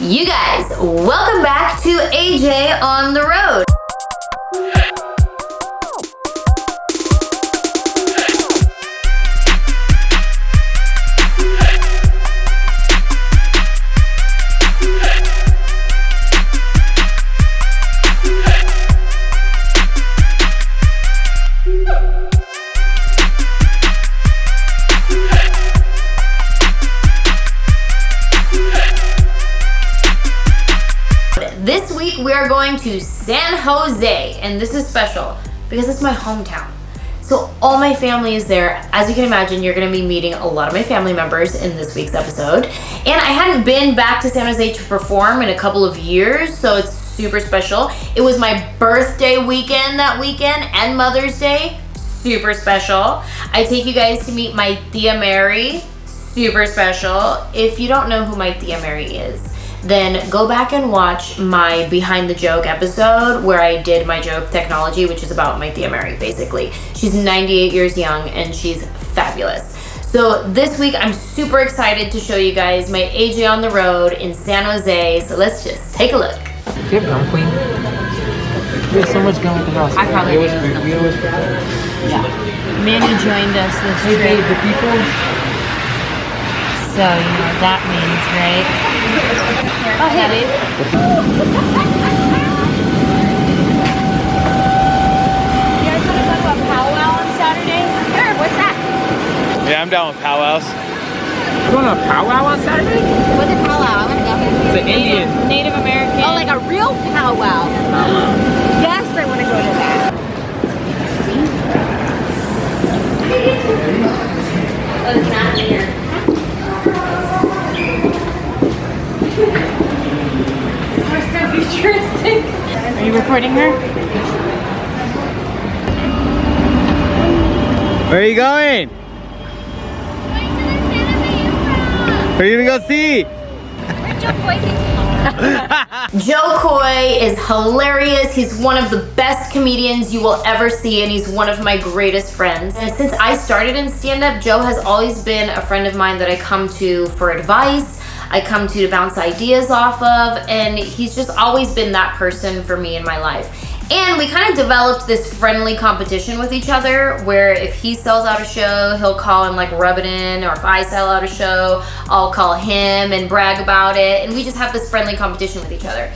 You guys, welcome back to AJ on the Road. This week we are going to San Jose, and this is special because it's my hometown. So all my family is there. As you can imagine, you're gonna be meeting a lot of my family members in this week's episode. And I hadn't been back to San Jose to perform in a couple of years, so it's super special. It was my birthday weekend that weekend and Mother's Day, super special. I take you guys to meet my Thea Mary, super special. If you don't know who my Thea Mary is, then go back and watch my Behind the Joke episode where I did my joke technology, which is about my Thea Mary, basically. She's 98 years young and she's fabulous. So this week, I'm super excited to show you guys my AJ on the Road in San Jose. So let's just take a look. Do you have gum queen? There's so much gum at the house. I probably do. Yeah. Manny joined us this Hey babe, the people. So, you know what that means, right? Oh, hey, babe. You guys want to talk about Pow-Wow on Saturday? Sure, what's that? Yeah, I'm down with powwows. You going to a powwow on Saturday? What's a powwow? I want to go. It's an Indian. Native American. Oh, like a real powwow. Yes, I want to go to that. Oh, it's not here. We're so futuristic. Are you recording her? Where are you going? Who are you gonna go see? Jo Koy is hilarious. He's one of the best comedians you will ever see, and he's one of my greatest friends. And since I started in stand-up, Joe has always been a friend of mine that I come to for advice, I come to bounce ideas off of, and he's just always been that person for me in my life. And we kind of developed this friendly competition with each other where if he sells out a show, he'll call and like rub it in, or if I sell out a show, I'll call him and brag about it. And we just have this friendly competition with each other.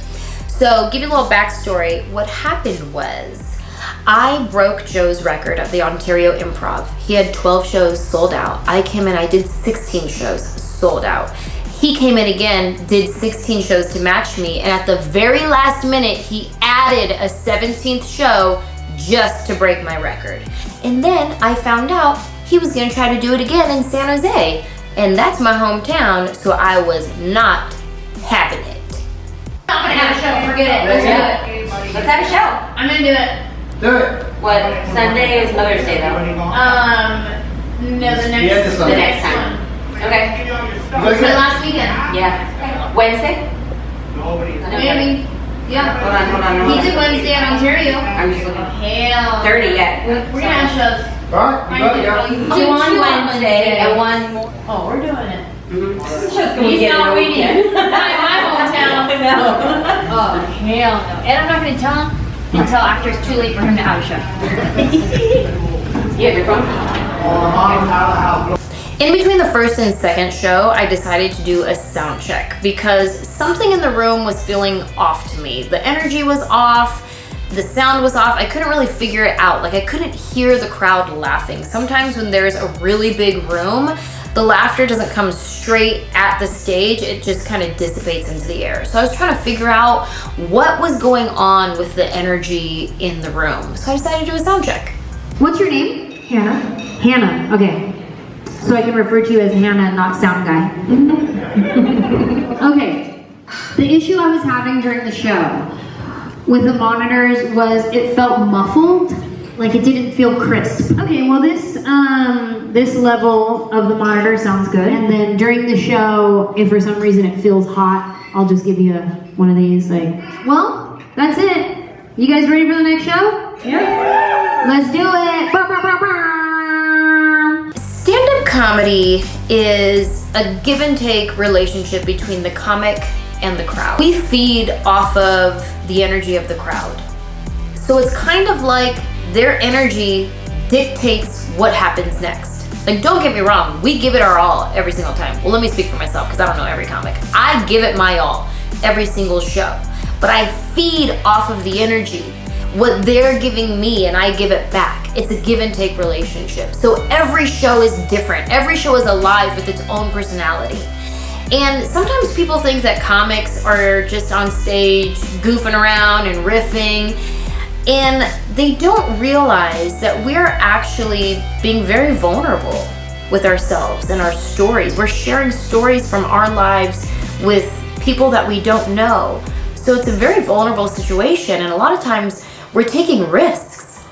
So give you a little backstory. What happened was I broke Joe's record at the Ontario Improv. He had 12 shows sold out. I came in, I did 16 shows sold out. He came in again, did 16 shows to match me, and at the very last minute, he added a 17th show just to break my record. And then I found out he was gonna try to do it again in San Jose, and that's my hometown, so I was not having it. I'm not gonna have a show. Forget it. Let's do it. Let's have a show. I'm gonna do it. Do it. What? Sunday is Mother's Day though. No, the next time. Okay. It's my last weekend. Yeah. Wednesday? Maybe. Yeah. Hold on. He did Wednesday in Ontario. I'm just looking. Hell. 30 yet. We're gonna have shows. Alright, you got it, yeah. Do one Wednesday and one more. Oh, we're doing it. He's not waiting. My hometown. No. Oh, hell no. And I'm not gonna tell him until after it's too late for him to have a show. You have your phone? In between the first and second show, I decided to do a sound check because something in the room was feeling off to me. The energy was off, the sound was off. I couldn't really figure it out. Like I couldn't hear the crowd laughing. Sometimes when there's a really big room, the laughter doesn't come straight at the stage. It just kind of dissipates into the air. So I was trying to figure out what was going on with the energy in the room. So I decided to do a sound check. What's your name? Hannah. Hannah, okay. So I can refer to you as Hannah and not sound guy. Okay. The issue I was having during the show with the monitors was it felt muffled, like it didn't feel crisp. Okay, well this level of the monitor sounds good. And then during the show, if for some reason it feels hot, I'll just give you one of these like, well, that's it. You guys ready for the next show? Yeah. Let's do it. Stand-up comedy is a give and take relationship between the comic and the crowd. We feed off of the energy of the crowd. So it's kind of like their energy dictates what happens next. Like, don't get me wrong, we give it our all every single time. Well, let me speak for myself because I don't know every comic. I give it my all every single show, but I feed off of the energy, what they're giving me, and I give it back. It's a give and take relationship. So every show is different. Every show is alive with its own personality. And sometimes people think that comics are just on stage goofing around and riffing, and they don't realize that we're actually being very vulnerable with ourselves and our stories. We're sharing stories from our lives with people that we don't know. So it's a very vulnerable situation, and a lot of times we're taking risks.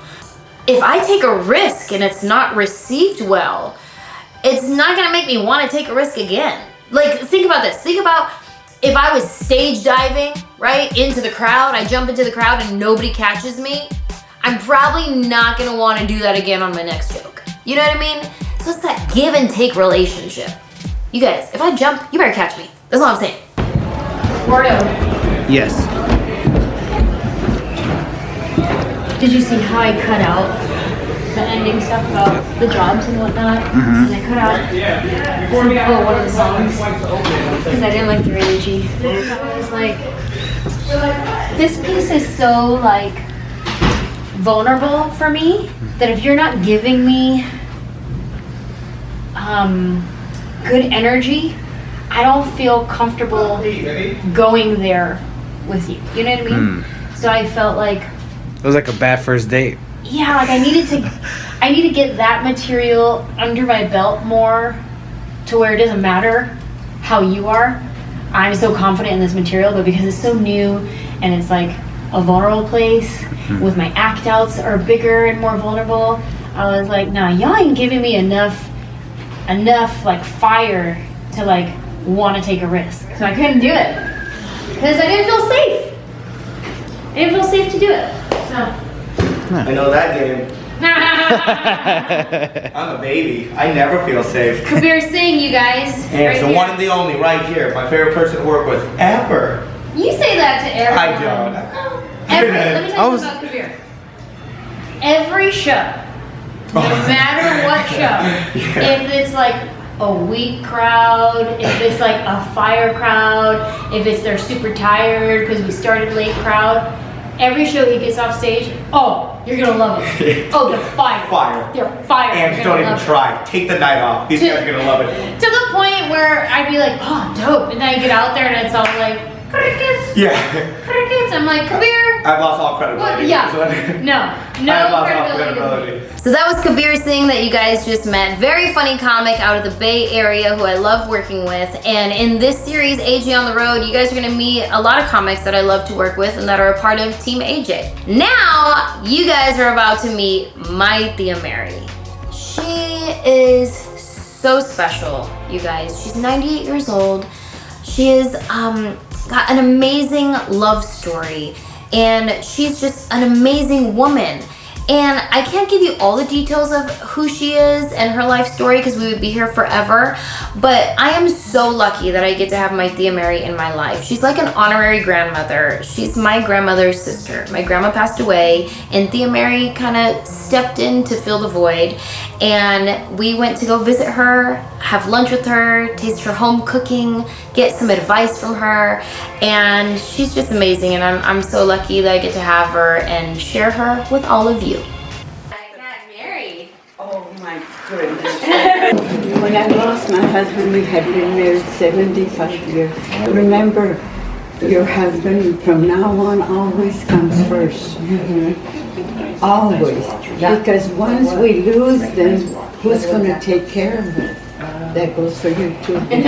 If I take a risk and it's not received well, it's not gonna make me want to take a risk again. Like, think about this. Think about if I was stage diving, right, into the crowd, I jump into the crowd and nobody catches me, I'm probably not gonna want to do that again on my next joke. You know what I mean? So it's that give and take relationship. You guys, if I jump, you better catch me. That's all I'm saying. Gordo, Yes. did you see how I cut out the ending stuff about the jobs and whatnot? And I cut out one of the songs because I didn't like their energy. I was like, this piece is so like vulnerable for me that if you're not giving me good energy, I don't feel comfortable going there with you. You know what I mean? So I felt like It was like a bad first date. yeah, like I need to get that material under my belt more to where it doesn't matter how you are. I'm so confident in this material, but because it's so new and it's like a vulnerable place with my act outs are bigger and more vulnerable, I was like, nah, y'all ain't giving me enough like fire to like want to take a risk. So I couldn't do it because I didn't feel safe. I didn't feel safe to do it. So. I know that game. I'm a baby. I never feel safe. Kabir Singh, you guys. And right it's the here. one and the only right here. My favorite person to work with ever. You say that to everyone. I don't. Let me tell you something about Kabir. Every show, no matter what show, if it's like a weak crowd, if it's like a fire crowd, if it's they're super tired because we started late crowd, every show he gets off stage, oh, you're gonna love it. Oh, they're fire. Fire. They're fire. And You're don't gonna even love it. try. Take the night off. These guys are gonna love it. To the point where I'd be like, oh, dope. And then I get out there and it's all like, crickets. Yeah. Crickets. I'm like, Kabir. I've lost all credibility. What? Yeah. No I've lost all credibility. credibility. So that was Kabir Singh that you guys just met. Very funny comic out of the Bay Area who I love working with. And in this series, AJ on the Road, you guys are gonna meet a lot of comics that I love to work with and that are a part of Team AJ. Now, you guys are about to meet my Thea Mary. She is so special, you guys. She's 98 years old. She is got an amazing love story, and she's just an amazing woman. And I can't give you all the details of who she is and her life story because we would be here forever, but I am so lucky that I get to have my Thea Mary in my life. She's like an honorary grandmother. She's my grandmother's sister. My grandma passed away, and Thea Mary kind of stepped in to fill the void, and we went to go visit her, have lunch with her, taste her home cooking, get some advice from her, and she's just amazing, and I'm so lucky that I get to have her and share her with all of you. Oh my goodness. When I lost my husband, we had been married 75 years. Remember, your husband from now on always comes first. Always. Because once we lose them, who's going to take care of it? That goes for you too. And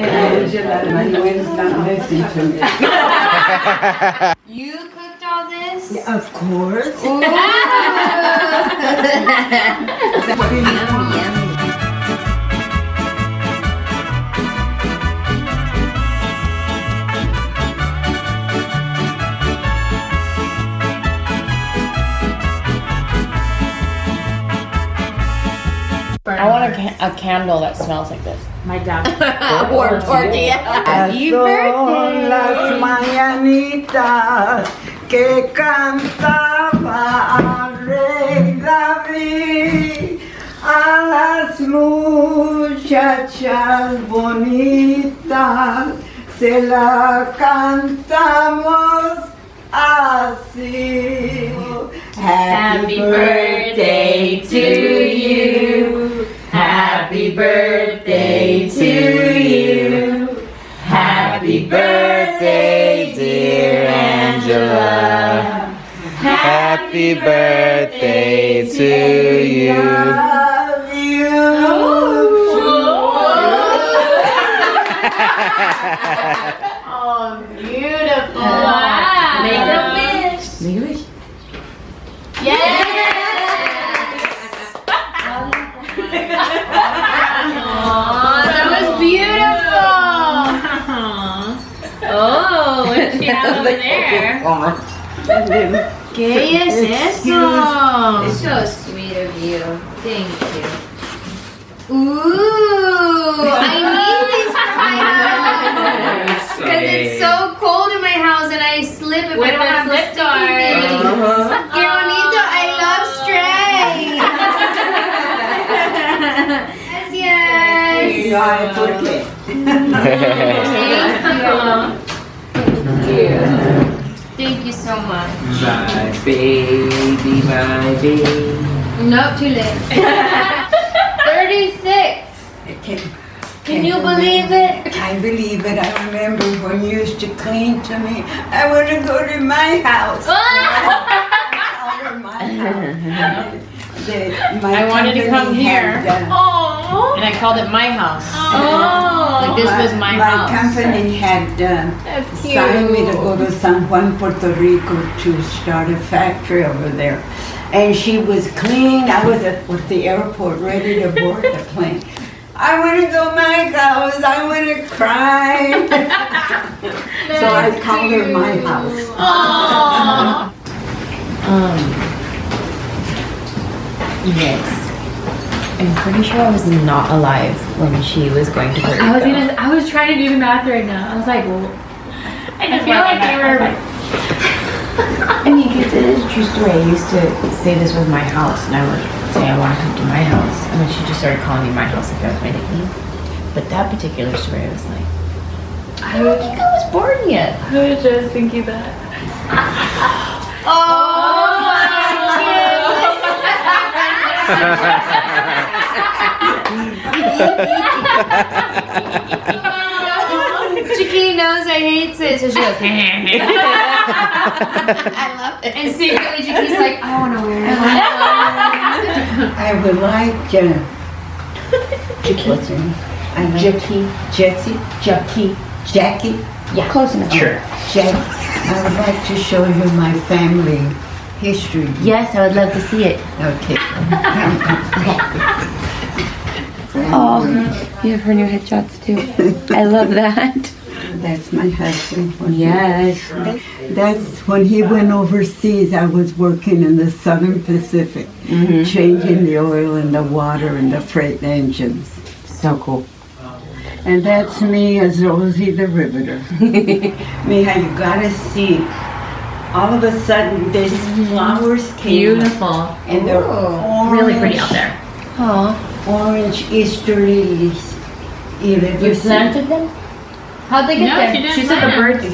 Anjelah, I know it's not listening to me. You cooked all this? Yeah, of course. I want a candle that smells like this. My dad. Or Thea. Happy birthday. Las mañanitas que cantaba Rey David, a las muchachas bonitas se la cantamos así. Happy birthday to you. Happy birthday to you. Happy birthday, dear Anjelah. Happy birthday to you. Love you. Oh, beautiful. Wow. Make a wish. Make a wish. Yes. Oh, that was beautiful. Oh, what did she have over there? ¿Qué es eso? It's so sweet of you. Thank you. Ooh, I need these for my house. Because it's so cold in my house and I slip if I don't have the sticky things. Qué bonito, I love stray. Gracias. ¿Por qué? Thank you. Thank you so much. My baby, my baby. Nope, too late. 36. Can you believe it? I believe it. I remember when you used to clean to me. I want to go to my house. I wanted to come here. And I called it my house. Oh, like this was my house. My company had signed me to go to San Juan, Puerto Rico to start a factory over there. And she was clean. I was at the airport ready to board the plane. I want to go to my house. I want to cry. So I called her my house. Yes. I'm pretty sure I was not alive when she was going to Puerto Rico. I was trying to do the math right now. I was like, well, I just feel like they were. I mean, it is a true story. I used to say this was my house, and I would say I want to come to my house, and then she just started calling me my house like that was my nickname. But that particular story, I was like, I don't think I was born yet. I was just thinking that. Chiquini knows I hate it, so she goes, I love it. And secretly Chiquini's like, I want to wear it. I would like Jackie. Yeah, close enough. Sure. Jackie. I would like to show you my family history. Yes, I would love to see it. Okay. Oh, you have her new headshots too. I love that. That's my husband. Yes. That's when he went overseas. I was working in the Southern Pacific, changing the oil and the water and the freight engines. So cool. And that's me as Rosie the Riveter. Mija, you gotta see. All of a sudden, these flowers came up, Beautiful. and they're orange, Really pretty out there. orange Easter lilies. You ever seen? them? How'd they get No, there? she said the birds.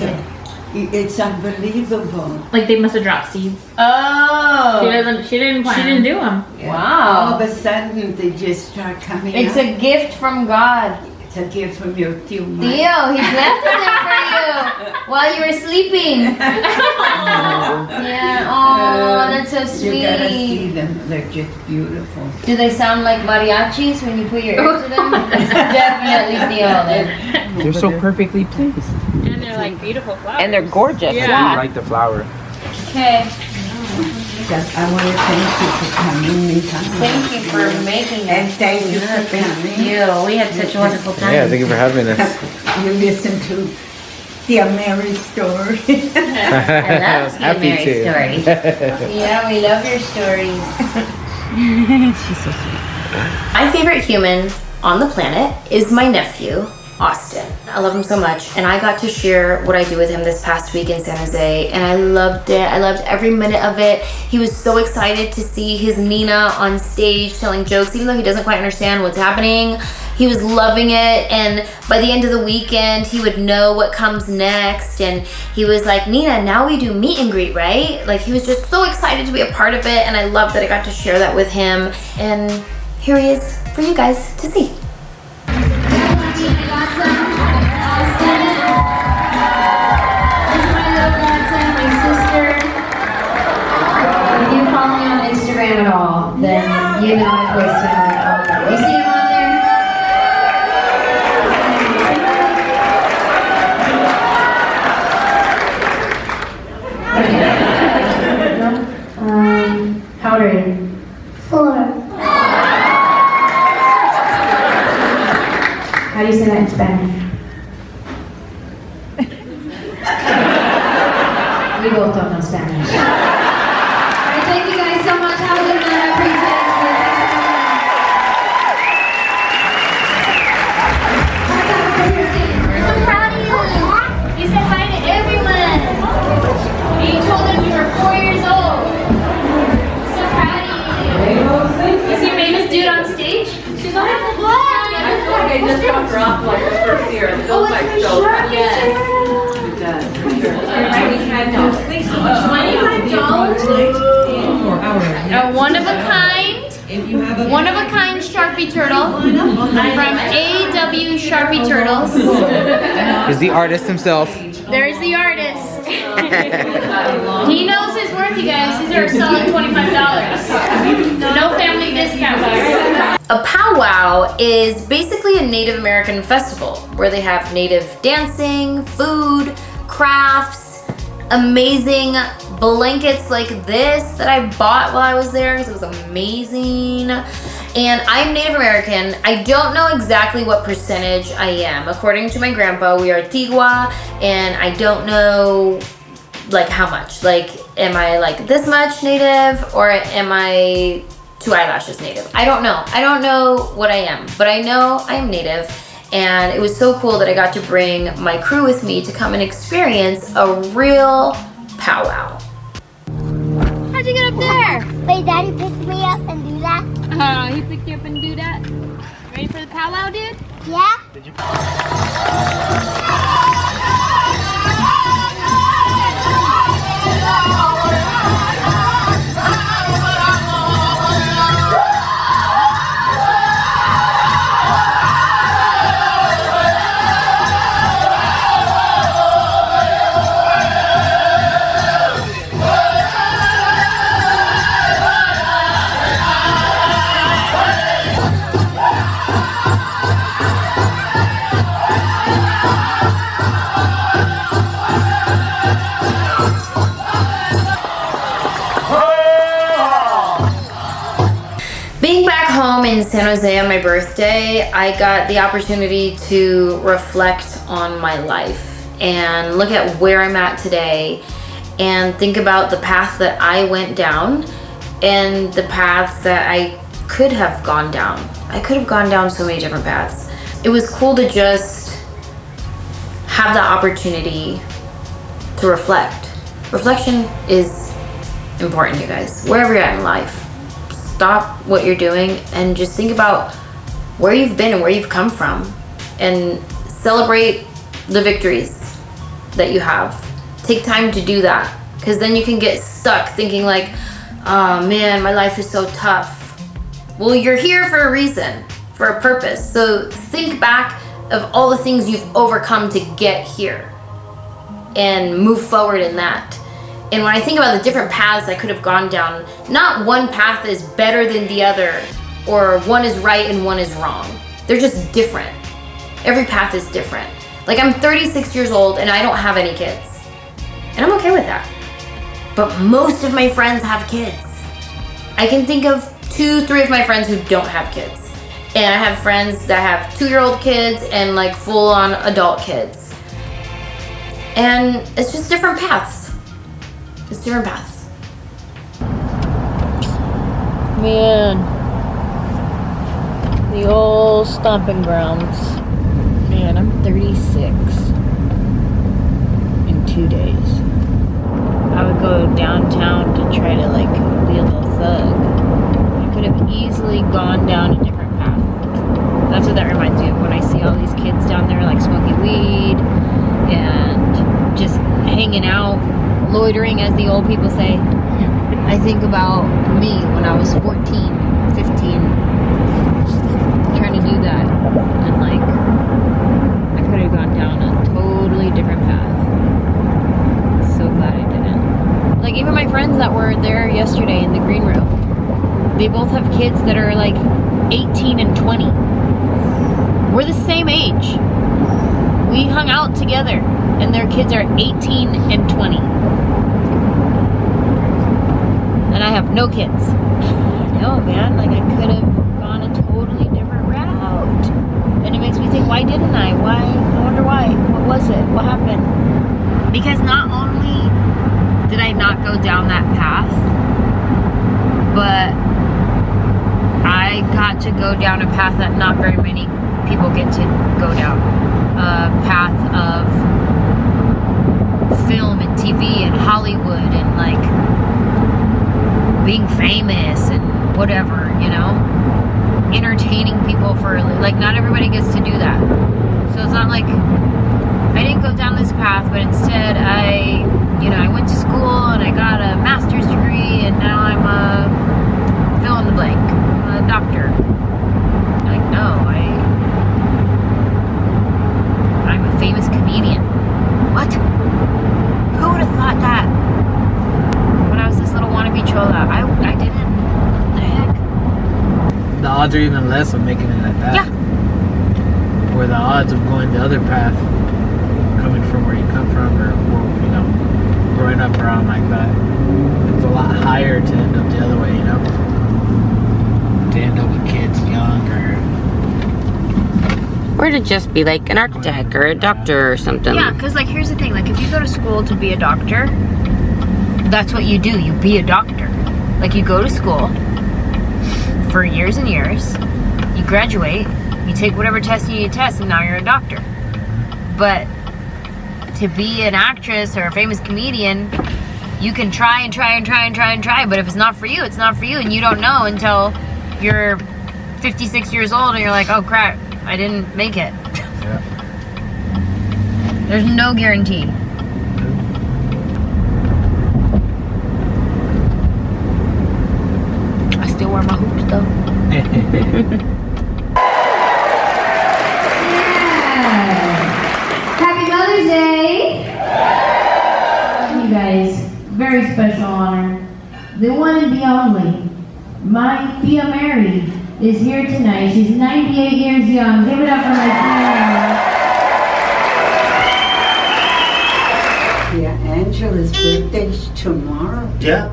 It's unbelievable. Like they must have dropped seeds. Oh. She didn't do them. All Wow. of a sudden, they just start coming It's up. a gift from God. It's a gift from your tío Mike. Theo, he planted them for you while you were sleeping. Yeah, oh, that's so You gotta sweet. see them. They're just beautiful. Do they sound like mariachis when you put your ear to them? It's definitely Theo then. They're so perfectly placed. And they're like beautiful flowers. And they're gorgeous. I like the flower. Okay, Just, I want to thank you for coming, Mija. thank you for making And it. thank you for coming. We had such a wonderful time. Yeah, thank you for having us. You listen to Tia Mary's story. I love was happy Mary's to. story. Yeah, we love your stories. She's so sweet. My favorite human on the planet is my nephew, Austin. I love him so much, and I got to share what I do with him this past week in San Jose, and I loved it. I loved every minute of it. He was so excited to see his Nina on stage telling jokes, even though he doesn't quite understand what's happening. He was loving it, and by the end of the weekend, he would know what comes next, and he was like, Nina, now we do meet and greet, right? Like, he was just so excited to be a part of it, and I love that I got to share that with him, and here he is for you guys to see. If you follow me on Instagram at all, then you know I post him like all the time. You see him on there? How old are you? 4. How do you say that in Spanish? We both don't know Spanish. Alright, thank you guys so much. Have a good night. I appreciate it. I'm so proud of you. You said hi to everyone. And you told them you were 4 years old. So proud of you. You see famous dude on stage? She's on the floor. I feel like I just got dropped like the first year. It feels like so. Yes. It does. For sure. $25. Thanks so much. $25. A one of a kind Sharpie turtle from AW Sharpie Turtles. He's the artist himself. There's the artist. He knows his worth, you guys. These are selling $25. No family discount. A powwow is basically a Native American festival where they have native dancing, food, crafts, amazing blankets like this that I bought while I was there because it was amazing. And I'm Native American. I don't know exactly what percentage I am. According to my grandpa, we are Tigua, and I don't know like how much. Like, am I like this much Native, or am I 2 eyelashes Native? I don't know. I don't know what I am, but I know I am Native. And it was so cool that I got to bring my crew with me to come and experience a real powwow. How'd you get up there? Wait, Daddy picked me up and do that? Oh, he picked you up and do that? Ready for the powwow, dude? Yeah? In San Jose on my birthday, I got the opportunity to reflect on my life and look at where I'm at today and think about the path that I went down and the paths that I could have gone down. I could have gone down so many different paths. It was cool to just have the opportunity to reflect. Reflection is important, you guys, wherever you're at in life. Stop what you're doing and just think about where you've been and where you've come from and celebrate the victories that you have. Take time to do that, because then you can get stuck thinking like, oh man, my life is so tough. Well, you're here for a reason, for a purpose. So think back of all the things you've overcome to get here and move forward in that. And when I think about the different paths I could have gone down, not one path is better than the other, or one is right and one is wrong. They're just different. Every path is different. Like, I'm 36 years old and I don't have any kids. And I'm okay with that. But most of my friends have kids. I can think of 2-3 of my friends who don't have kids. And I have friends that have 2-year-old kids and like full-on adult kids. And it's just different paths. It's different paths. Man. The old stomping grounds. Man, I'm 36 in 2 days. I would go downtown to try to like be a little thug. I could have easily gone down a different path. That's what that reminds me of when I see all these kids down there like smoking weed and just hanging out, loitering as the old people say. I think about me when I was 14, 15, trying to do that, and like I could have gone down a totally different path. So glad I didn't. Like even my friends that were there yesterday in the green room, they both have kids that are like 18 and 20. We're the same age. We hung out together and their kids are 18 and 20. And I have no kids. No, man, like I could have gone a totally different route. And it makes me think, why didn't I? Why? I wonder why. What was it? What happened? Because not only did I not go down that path, but I got to go down a path that not very many people get to go down. A path of film and TV and Hollywood and like being famous and whatever, you know, entertaining people for like not everybody gets to do that. So it's not like I didn't go down this path, but instead I went to school and I got a master's degree and now I'm a fill in the blank, a doctor. Like no, I'm a famous comedian. What? Who would have thought that? When I was this little wannabe chola, I didn't. What the heck? The odds are even less of making it at that. Yeah. Or the odds of going the other path, coming from where you come from, or growing up around like that, it's a lot higher to end up the other way, you know? To end up with kids young Or to just be like an architect or a doctor or something. Yeah, because like here's the thing, like if you go to school to be a doctor, that's what you do, you be a doctor. Like you go to school for years and years, you graduate, you take whatever test you need to test, and now you're a doctor. But to be an actress or a famous comedian, you can try and try and try and try and try, but if it's not for you, it's not for you, and you don't know until you're 56 years old and you're like, oh crap, I didn't make it. Yeah. There's no guarantee. I still wear my hoops though. Happy Mother's Day! You guys, very special honor. The one and the only, my Thea Mary, is here tonight. She's 98 years young. Give it up for my Thea. Yeah, Anjelah's birthday's tomorrow. Yeah.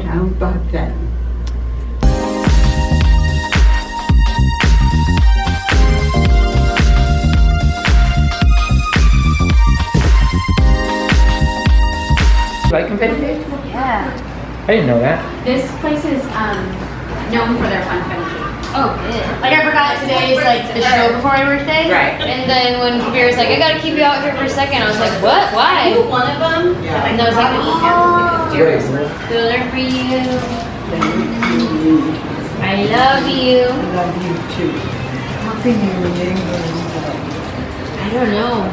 How about that? Like confetti? Yeah. I didn't know that. This place is known for their confetti cake. Oh, good. Like I forgot today is like the show before my birthday. Right. And then when Kabir was like, I gotta keep you out here for a second, I was like, what? Why? One of them. And I was like, oh, they're for you. I love you. I love you too. How can you remember that? I don't know.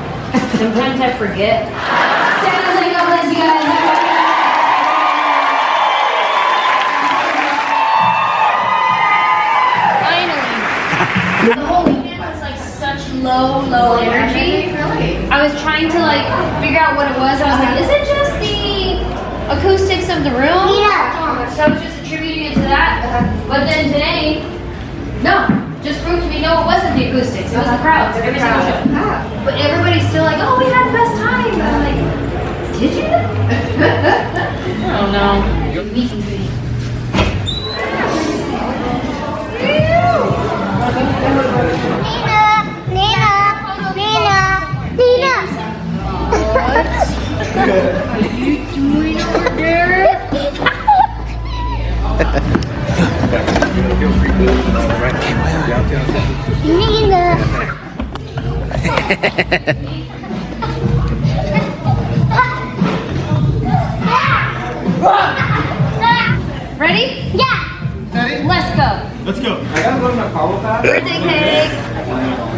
Sometimes I forget. Santa's like, God bless you guys. The whole weekend was like such low energy. I was trying to like figure out what it was. I was like, is it just the acoustics of the room? Yeah. So I was just attributing it to that. But then today, no, just proved to me, no, it wasn't the acoustics. It was the crowds. Every single show. But everybody's still like, oh, we had the best time. And I'm like, did you? I don't know. Meet and greet. Nina! What are you doing over there? Feel free to Ready? Yeah. Ready? Let's go. Let's go. I gotta go to my Pow-Wow class. Birthday cake.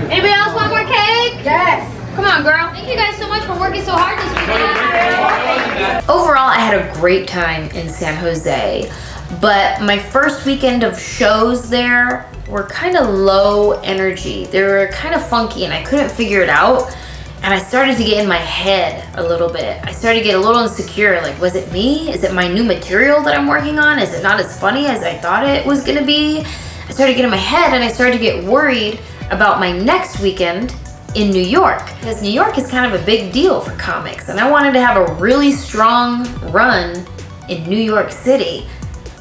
Anybody else want more cake? Yes. Come on, girl. Thank you guys so much for working so hard this weekend. Overall, I had a great time in San Jose, but my first weekend of shows there were kind of low energy. They were kind of funky and I couldn't figure it out. And I started to get in my head a little bit. I started to get a little insecure. Like, was it me? Is it my new material that I'm working on? Is it not as funny as I thought it was gonna be? I started to get in my head and I started to get worried about my next weekend in New York. Because New York is kind of a big deal for comics. And I wanted to have a really strong run in New York City.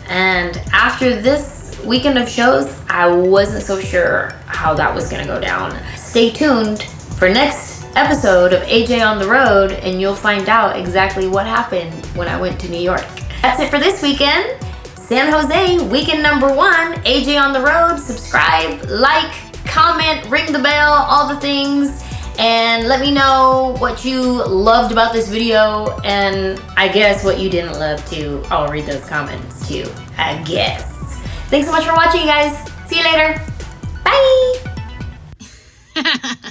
And after this weekend of shows, I wasn't so sure how that was gonna go down. Stay tuned for next episode of AJ on the Road and you'll find out exactly what happened when I went to New York. That's it for this weekend. San Jose, weekend number 1, AJ on the Road. Subscribe, like, comment, ring the bell, all the things, and let me know what you loved about this video and I guess what you didn't love too. I'll read those comments too, I guess. Thanks so much for watching, you guys. See you later. Bye.